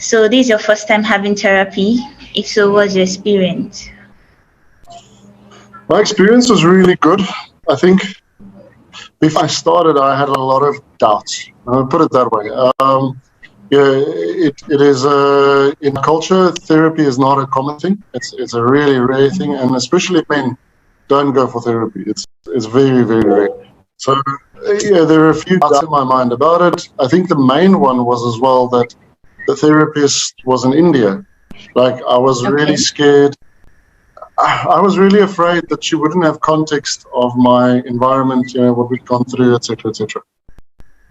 So this is your first time having therapy. If so, what's your experience? My experience was really good. I think before I started, I had a lot of doubts. I'll put it that way. It is in culture, therapy is not a common thing. It's a really rare thing, and especially men don't go for therapy. It's very, very rare. So there are a few doubts in my mind about it. I think the main one was as well that the therapist was in India. Like, I was really scared. I was really afraid that she wouldn't have context of my environment, what we'd gone through, etc., etc.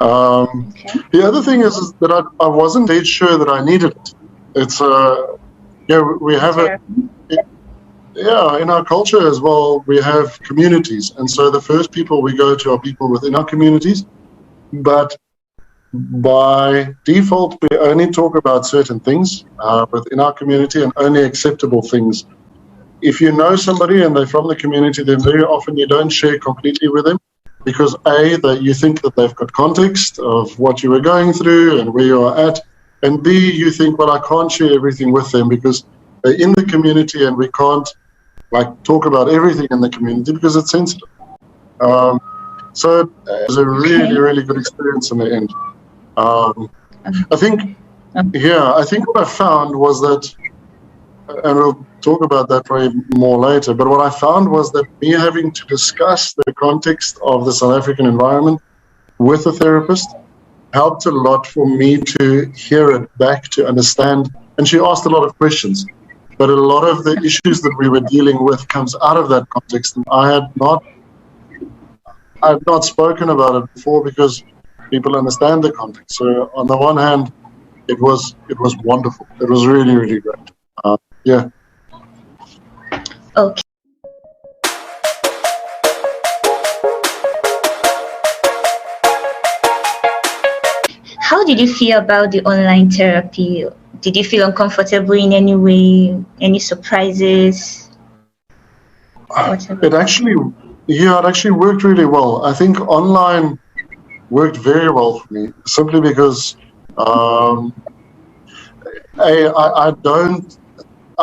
The other thing is that I wasn't dead sure that I needed it. It's we have in our culture as well, we have communities, and so the first people we go to are people within our communities, but by default we only talk about certain things within our community and only acceptable things. If you know somebody and they're from the community, then very often you don't share completely with them, because A, that you think that they've got context of what you were going through and where you are at, and B, you think, well, I can't share everything with them because they're in the community and we can't talk about everything in the community because it's sensitive. So it was a really, really good experience in the end. I think what I found was that, and we'll talk about that probably more later, but what I found was that me having to discuss the context of the South African environment with a therapist helped a lot for me to hear it back, to understand. And she asked a lot of questions, but a lot of the issues that we were dealing with comes out of that context, and I had not spoken about it before because people understand the context. So on the one hand, it was wonderful. It was really, really great. Yeah. Okay. How did you feel about the online therapy? Did you feel uncomfortable in any way? Any surprises? It actually worked really well. I think online worked very well for me, simply because I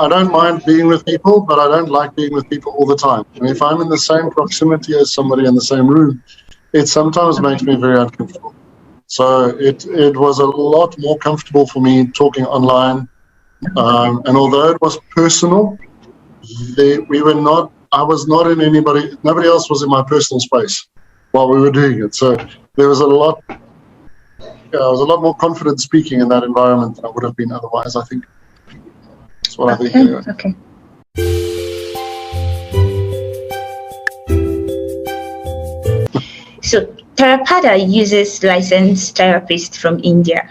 don't mind being with people, but I don't like being with people all the time. And if I'm in the same proximity as somebody in the same room, it sometimes makes me very uncomfortable. So it was a lot more comfortable for me talking online. And although it was personal, I was not in nobody else was in my personal space while we were doing it. So there was I was a lot more confident speaking in that environment than I would have been otherwise, I think. That's what I think. Anyway. Okay. So Therapada uses licensed therapists from India.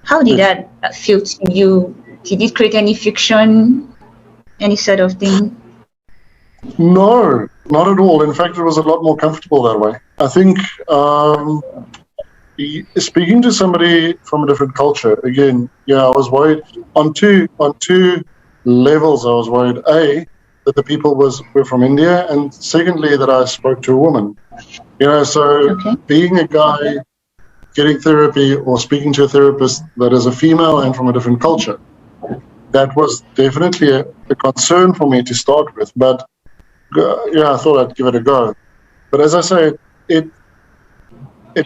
How did that feel to you? Did it create any friction, any sort of thing? No, not at all. In fact, it was a lot more comfortable that way. I think speaking to somebody from a different culture, again, I was worried on two levels. I was worried, A, that the people were from India, and secondly, that I spoke to a woman. Being a guy getting therapy or speaking to a therapist that is a female and from a different culture, that was definitely a concern for me to start with. But I thought I'd give it a go. But as I say, it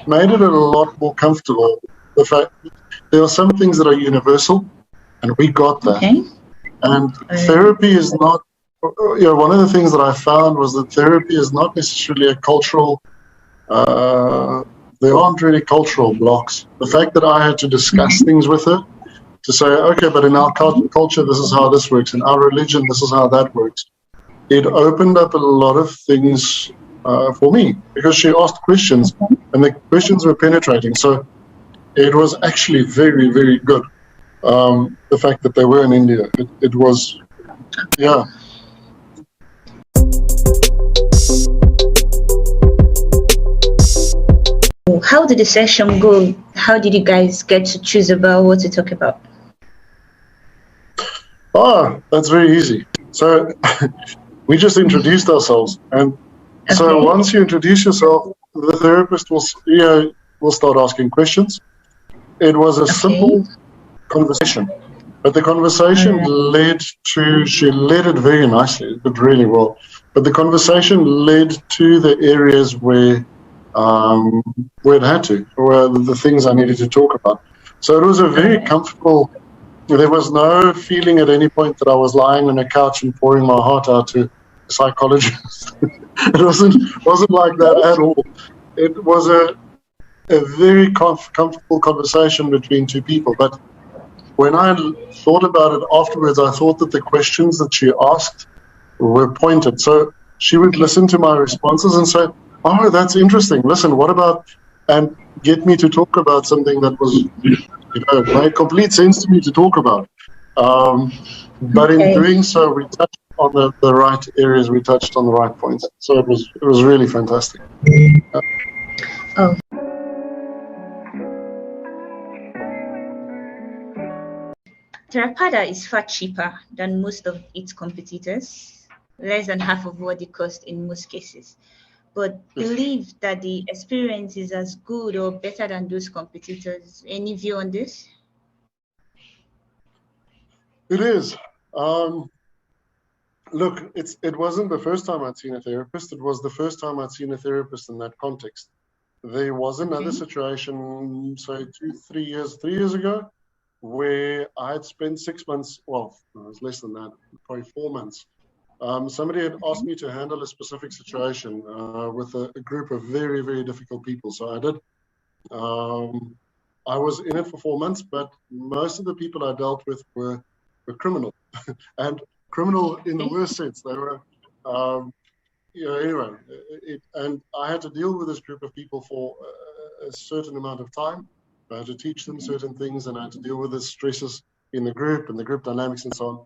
made it a lot more comfortable. The fact there are some things that are universal, and we got that. Okay. And therapy is not. One of the things that I found was that therapy is not necessarily a cultural. There aren't really cultural blocks. The fact that I had to discuss things with her, to say, okay, but in our culture, this is how this works. In our religion, this is how that works. It opened up a lot of things for me, because she asked questions, and the questions were penetrating. So it was actually very, very good. The fact that they were in India, it was, yeah. How did the session go? How did you guys get to choose about what to talk about? That's very easy. So we just introduced ourselves, and so once you introduce yourself, the therapist will start asking questions. It was a simple conversation. But the conversation led to, she led it very nicely, it did really well. But the conversation led to the areas where it had to, where the things I needed to talk about. So it was a very comfortable, there was no feeling at any point that I was lying on a couch and pouring my heart out to a psychologist. It wasn't like that at all. It was a very comfortable conversation between two people. But when I thought about it afterwards, I thought that the questions that she asked were pointed. So she would listen to my responses and say, oh, that's interesting. Listen, what about, and get me to talk about something that was, made complete sense to me to talk about. But in doing so, we touched on the right areas, we touched on the right points. So it was really fantastic. Oh. Theravada is far cheaper than most of its competitors, less than half of what it costs in most cases. But believe that the experience is as good or better than those competitors. Any view on this? It is. Look, it wasn't the first time I'd seen a therapist. It was the first time I'd seen a therapist in that context. There was another situation, say 3 years ago, where I had spent 6 months, well, it was less than that, probably 4 months. Somebody had asked me to handle a specific situation with a group of very, very difficult people. So I did. I was in it for 4 months, but most of the people I dealt with were criminal, and criminal in the worst sense. They were, anyway, and I had to deal with this group of people for a certain amount of time. I had to teach them certain things, and I had to deal with the stresses in the group and the group dynamics and so on.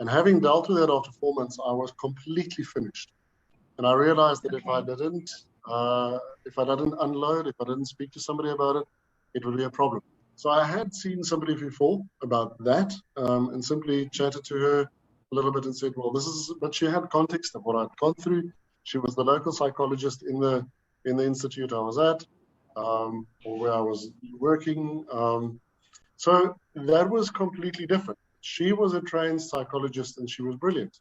And having dealt with that after 4 months, I was completely finished. And I realized that if I didn't unload, if I didn't speak to somebody about it, it would be a problem. So I had seen somebody before about that, and simply chatted to her a little bit and said, well, but she had context of what I'd gone through. She was the local psychologist in the institute I was at, or where I was working. So that was completely different. She was a trained psychologist and she was brilliant.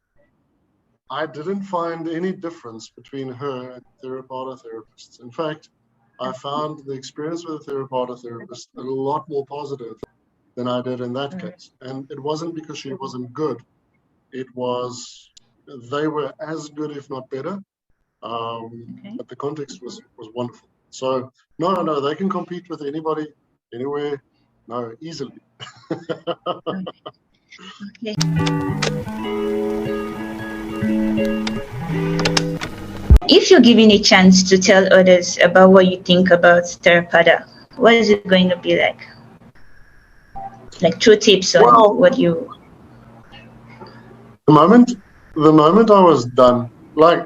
I didn't find any difference between her and Theravada therapists. In fact, I found the experience with a Theravada therapist a lot more positive than I did in that case. And it wasn't because she wasn't good. It was, they were as good, if not better. But the context was wonderful. So, no, they can compete with anybody, anywhere, no, easily. Okay. If you're given a chance to tell others about what you think about Theravada, what is it going to be like? Like 2 tips on what you... The moment I was done, like,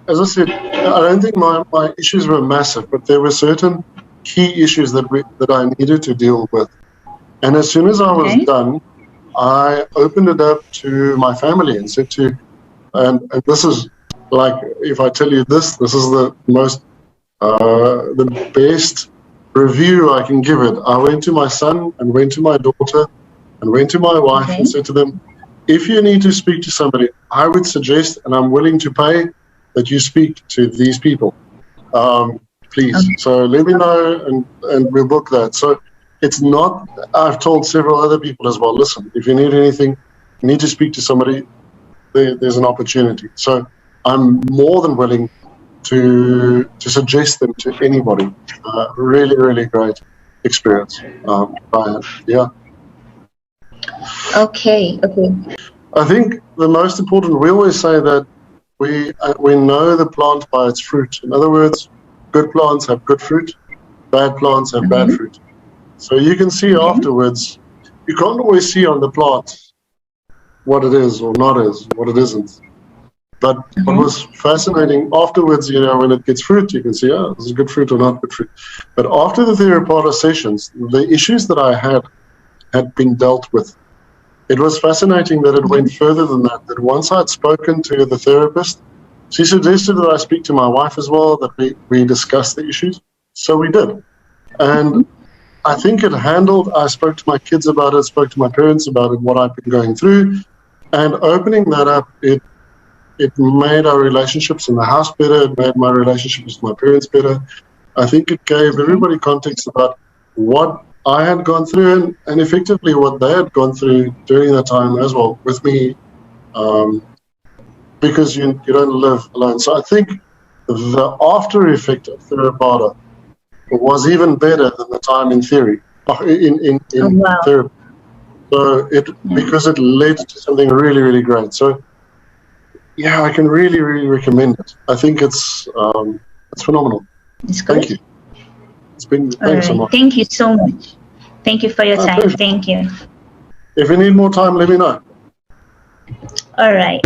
as I said, I don't think my issues were massive, but there were certain key issues that I needed to deal with. And as soon as I was done, I opened it up to my family and said and this is like, if I tell you this is the most, the best review I can give it. I went to my son and went to my daughter and went to my wife and said to them, if you need to speak to somebody, I would suggest, and I'm willing to pay, that you speak to these people, please. So let me know and we'll book that. So it's not, I've told several other people as well, listen, if you need anything, you need to speak to somebody, there's an opportunity. So I'm more than willing to suggest them to anybody. Really, really great experience. Yeah. Okay. I think the most important, we always say that we know the plant by its fruit. In other words, good plants have good fruit, bad plants have bad fruit. So you can see afterwards, you can't always see on the plant what it is or not is, what it isn't. But what was fascinating afterwards, when it gets fruit, you can see, this is good fruit or not good fruit. But after the Theravada sessions, the issues that I had been dealt with. It was fascinating that it went further than that, that once I'd spoken to the therapist, she suggested that I speak to my wife as well, that we discuss the issues. So we did. And I think it handled, I spoke to my kids about it, spoke to my parents about it, what I've been going through, and opening that up, it made our relationships in the house better, it made my relationships with my parents better. I think it gave everybody context about what I had gone through and effectively what they had gone through during that time as well with me, because you don't live alone. So I think the after effect of Theravada was even better than the time in theory, in wow. therapy. So because it led to something really, really great. So yeah, I can really, really recommend it. I think it's phenomenal. It's good. Thank you. It's been thanks so much. Thank you so much. Thank you for your time. Pleasure. Thank you. If you need more time, let me know. All right.